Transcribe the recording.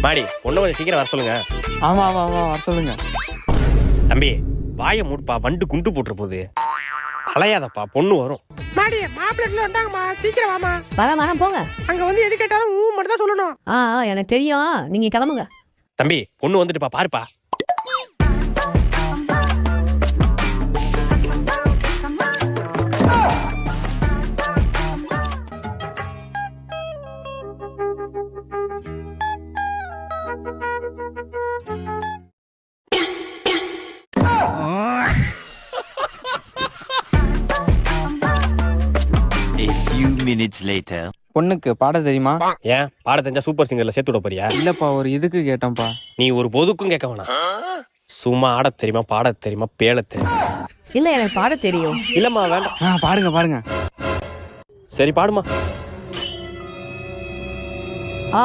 மாடி பொண்ணு கொஞ்சம் சீக்கிரம் வர சொல்லுங்க. ஆமா ஆமா ஆமா வர சொல்லுங்க. தம்பி வாயை மூடுப்பா, வண்டு குண்டு போட்டுற போகுது. அலையாதப்பா, பொண்ணு வரும். மாடி மாப்பிள்ளை வந்தாங்கம்மா, சீக்கிரம் வாமா. வரேன் போங்க. அங்க வந்து எது கேட்டாலும் ஊ மட்டும் தான் சொல்லணும். எனக்கு தெரியும், நீங்க கிளம்புங்க. தம்பி பொண்ணு வந்துட்டுப்பா, பாருப்பா. A few minutes later. பொண்ணுக்கு பாட தெரியுமா? ஏன் பாட தெரிஞ்சா சூப்பர் சிங்கர்ல சேர்த்து விட போறியா? இல்லப்பா, ஒரு இதுக்கு கேட்டேன்ப்பா. நீ ஒரு பொதுக்கும் கேட்க வேணாம். சும்மா ஆட தெரியுமா, பாட தெரியுமா, பேள தெரியுமா? இல்ல எனக்கு பாட தெரியும். இல்லம்மா வேண்டாம். பாருங்க. சரி பாடுமா. ஆ